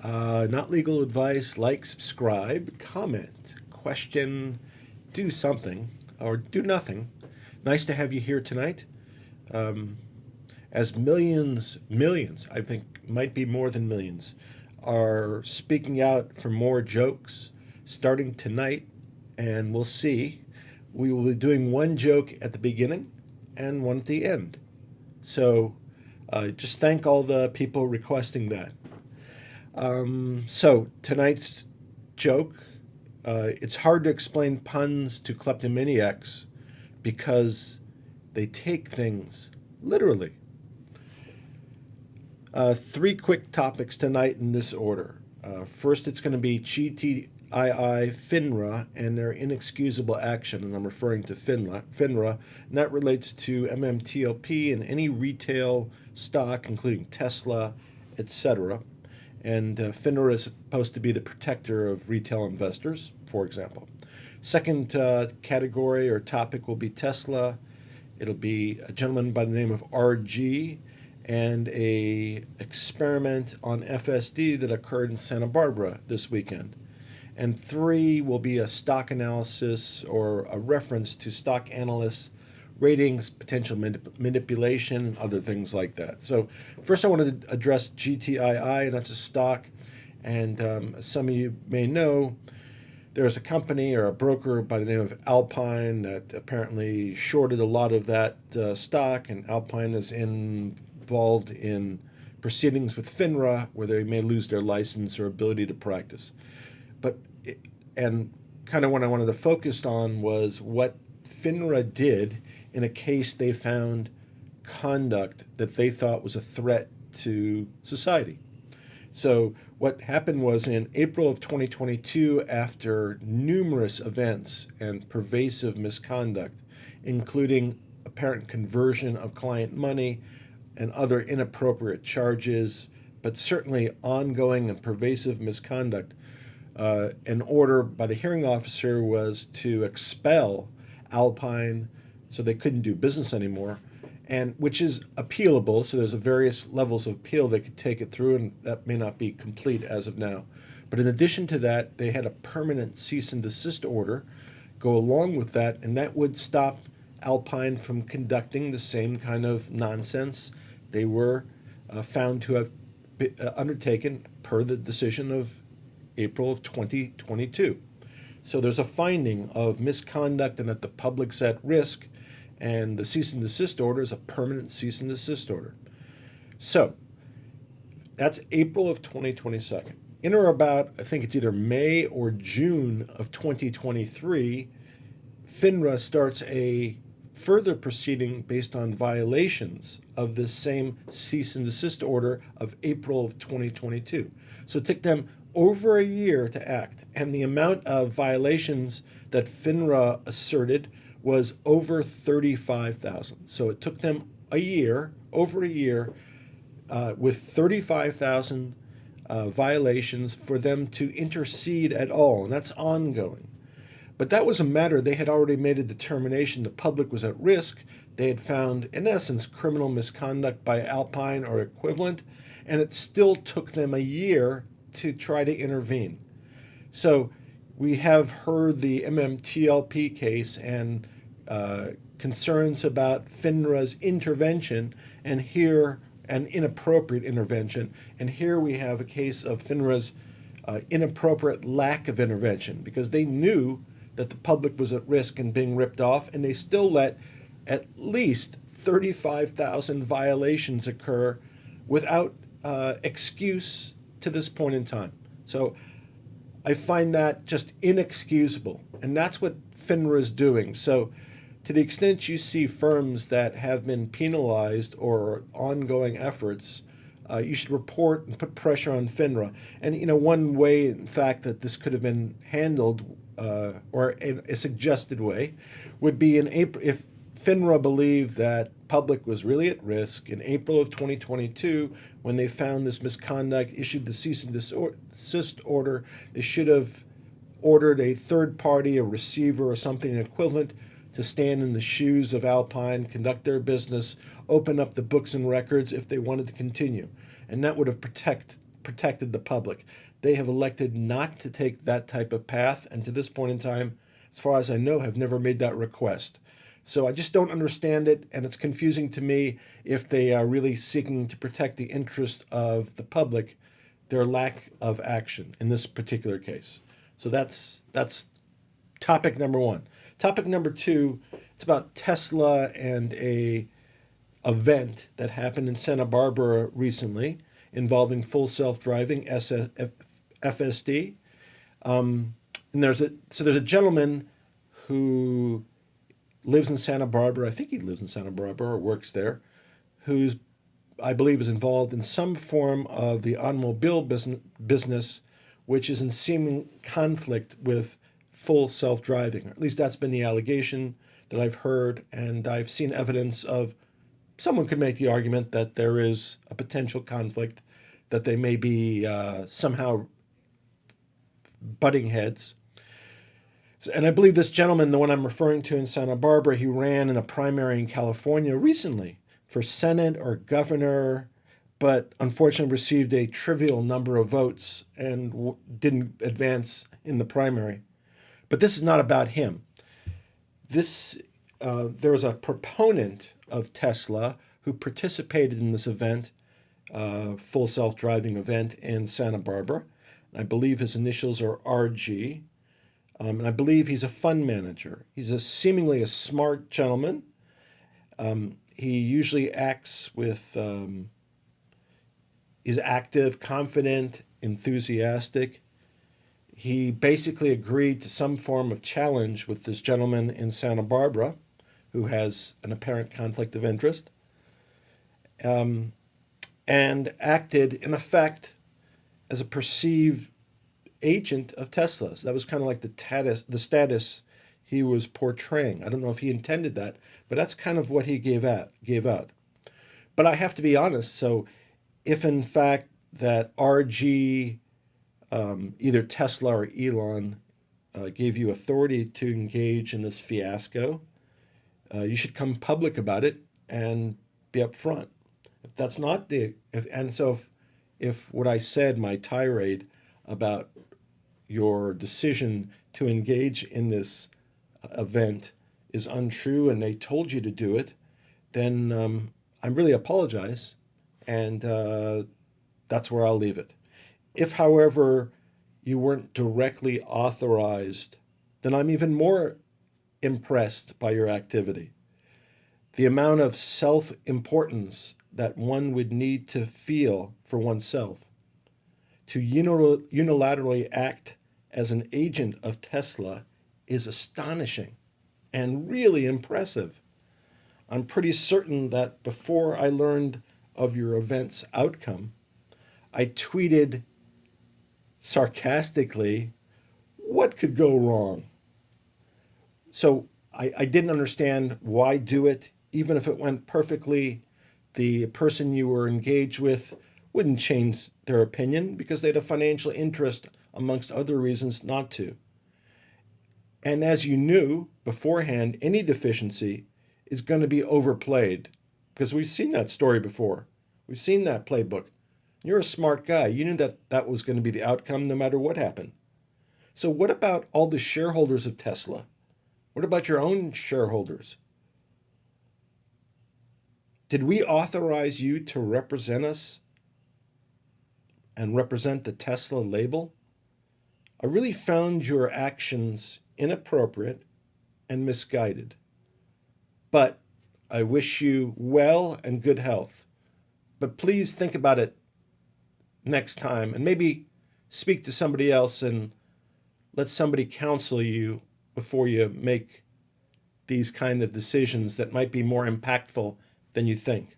Not legal advice. Like, subscribe, comment, question, do something, or do nothing. Nice to have you here tonight. As millions, I think might be more than millions, are speaking out for more jokes starting tonight, and we'll see. We will be doing one joke at the beginning and one at the end. So just thank all the people requesting that. So tonight's joke, it's hard to explain puns to kleptomaniacs because they take things literally. Three quick topics tonight in this order. First, it's going to be GTII, Finra, and their inexcusable action, and I'm referring to Finra, and that relates to MMTLP and any retail stock, including Tesla, etc. And Finra is supposed to be the protector of retail investors, for example. Second category or topic will be Tesla. It'll be a gentleman by the name of RG and a experiment on FSD that occurred in Santa Barbara this weekend. And three will be a stock analysis or a reference to stock analysts, ratings, potential manipulation, and other things like that. So first I want to address GTII, and that's a stock. And some of you may know, there's a company or a broker by the name of Alpine that apparently shorted a lot of that stock, and Alpine is involved in proceedings with Finra where they may lose their license or ability to practice. And kind of what I wanted to focus on was what Finra did in a case they found conduct that they thought was a threat to society. So what happened was in April of 2022, after numerous events and pervasive misconduct, including apparent conversion of client money and other inappropriate charges, but certainly ongoing and pervasive misconduct, an order by the hearing officer was to expel Alpine so they couldn't do business anymore, and which is appealable. So there's various levels of appeal they could take it through, and that may not be complete as of now. But in addition to that, they had a permanent cease and desist order go along with that, and that would stop Alpine from conducting the same kind of nonsense they were found to have undertaken per the decision of April of 2022. So there's a finding of misconduct and that the public's at risk, and the cease and desist order is a permanent cease and desist order. So that's April of 2022. In or about, I think it's either May or June of 2023, Finra starts a further proceeding based on violations of this same cease and desist order of April of 2022. So it took them over a year to act, and the amount of violations that Finra asserted was over 35,000. So it took them a year, over a year, with 35,000 violations for them to intercede at all, and that's ongoing. But that was a matter they had already made a determination the public was at risk. They had found, in essence, criminal misconduct by Alpine or equivalent, and it still took them a year to try to intervene. So we have heard the MMTLP case and concerns about Finra's intervention, and here an inappropriate intervention. And here we have a case of Finra's inappropriate lack of intervention, because they knew that the public was at risk and being ripped off, and they still let at least 35,000 violations occur without excuse to this point in time. So I find that just inexcusable, and that's what Finra is doing. So to the extent you see firms that have been penalized or ongoing efforts, you should report and put pressure on Finra. And one way, in fact, that this could have been handled, or a suggested way, would be in April, if Finra believed that public was really at risk in April of 2022, when they found this misconduct, issued the cease and desist order. They should have ordered a third party, a receiver or something equivalent, to stand in the shoes of Alpine, conduct their business, open up the books and records if they wanted to continue. And that would have protected the public. They have elected not to take that type of path, and to this point in time, as far as I know, have never made that request. So I just don't understand it, and it's confusing to me if they are really seeking to protect the interest of the public, their lack of action in this particular case. So that's topic number one. Topic number two, it's about Tesla and a event that happened in Santa Barbara recently involving full self-driving FSD. And there's a gentleman who lives in Santa Barbara. I think he lives in Santa Barbara or works there, who's, I believe, is involved in some form of the automobile business, which is in seeming conflict with full self-driving. Or at least that's been the allegation that I've heard, and I've seen evidence of. Someone could make the argument that there is a potential conflict, that they may be somehow butting heads. And I believe this gentleman, the one I'm referring to in Santa Barbara, he ran in a primary in California recently for Senate or governor, but unfortunately received a trivial number of votes and didn't advance in the primary. But this is not about him. There was a proponent of Tesla who participated in this event, full self-driving event in Santa Barbara. I believe his initials are RG. And I believe he's a fund manager. He's seemingly a smart gentleman. He usually acts with, is active, confident, enthusiastic. He basically agreed to some form of challenge with this gentleman in Santa Barbara who has an apparent conflict of interest, and acted, in effect, as a perceived agent of Tesla's. That was kind of like the status he was portraying. I don't know if he intended that, but that's kind of what he gave out. But I have to be honest, so if in fact that RG, either Tesla or Elon, gave you authority to engage in this fiasco, you should come public about it and be upfront. If that's not if what I said, my tirade about your decision to engage in this event is untrue and they told you to do it, then I really apologize, and that's where I'll leave it. If, however, you weren't directly authorized, then I'm even more impressed by your activity. The amount of self-importance that one would need to feel for oneself to unilaterally act as an agent of Tesla is astonishing and really impressive. I'm pretty certain that before I learned of your event's outcome, I tweeted sarcastically, "What could go wrong?" So I didn't understand why do it. Even if it went perfectly, the person you were engaged with wouldn't change their opinion because they had a financial interest, amongst other reasons, not to. And as you knew beforehand, any deficiency is going to be overplayed because we've seen that story before. We've seen that playbook. You're a smart guy. You knew that that was going to be the outcome no matter what happened. So what about all the shareholders of Tesla? What about your own shareholders? Did we authorize you to represent us and represent the Tesla label? I really found your actions inappropriate and misguided. But I wish you well and good health. But please think about it next time and maybe speak to somebody else and let somebody counsel you before you make these kind of decisions that might be more impactful than you think.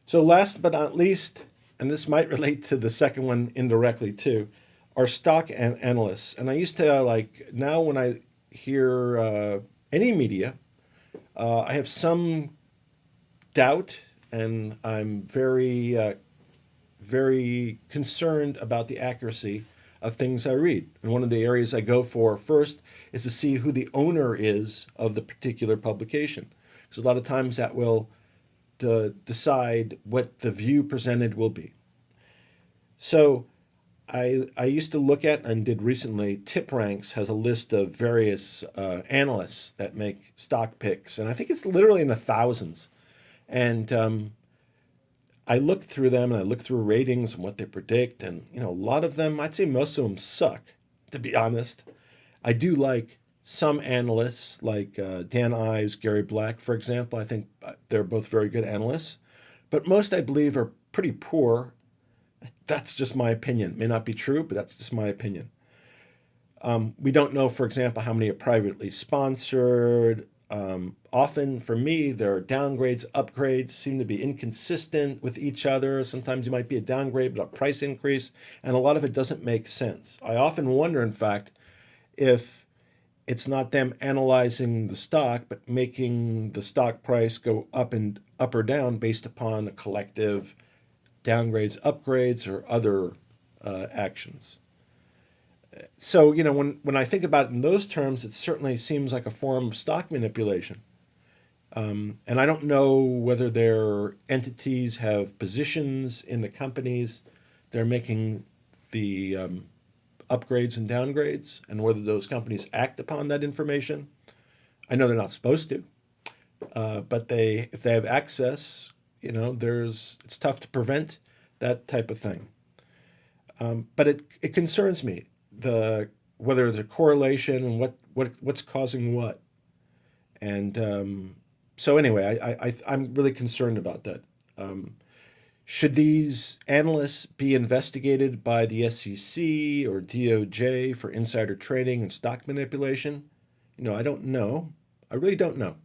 So last but not least, and this might relate to the second one indirectly too, are stock analysts. And I used to now when I hear any media, I have some doubt, and I'm very, very concerned about the accuracy of things I read. And one of the areas I go for first is to see who the owner is of the particular publication. Because a lot of times that will decide what the view presented will be. So I used to look at and did recently. Tip Ranks has a list of various analysts that make stock picks, and I think it's literally in the thousands. And I looked through them and I looked through ratings and what they predict, and a lot of them, I'd say most of them suck, to be honest. I do like some analysts, like Dan Ives, Gary Black, for example. I think they're both very good analysts, but most I believe are pretty poor. That's just my opinion. It may not be true, but that's just my opinion. We don't know, for example, how many are privately sponsored. Often, for me, there are downgrades, upgrades seem to be inconsistent with each other. Sometimes you might be a downgrade, but a price increase, and a lot of it doesn't make sense. I often wonder, in fact, if it's not them analyzing the stock, but making the stock price go up or down based upon a collective downgrades, upgrades, or other actions. So, when I think about it in those terms, it certainly seems like a form of stock manipulation. And I don't know whether their entities have positions in the companies they're making the upgrades and downgrades, and whether those companies act upon that information. I know they're not supposed to, but if they have access, it's tough to prevent that type of thing. But it concerns me the whether the correlation and what's causing what. And so anyway, I'm really concerned about that. Should these analysts be investigated by the SEC or DOJ for insider trading and stock manipulation? I don't know. I really don't know.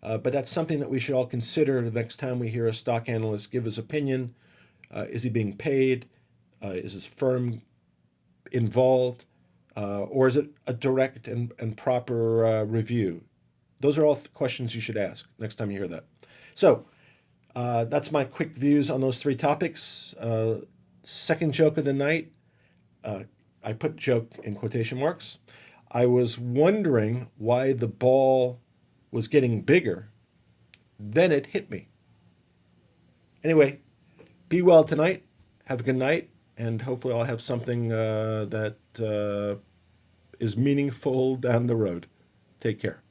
But that's something that we should all consider the next time we hear a stock analyst give his opinion. Is he being paid? Is his firm involved? Or is it a direct and proper review? Those are all questions you should ask next time you hear that. So that's my quick views on those three topics. Second joke of the night. I put joke in quotation marks. I was wondering why the ball was getting bigger. Then it hit me. Anyway, be well tonight. Have a good night. And hopefully I'll have something that is meaningful down the road. Take care.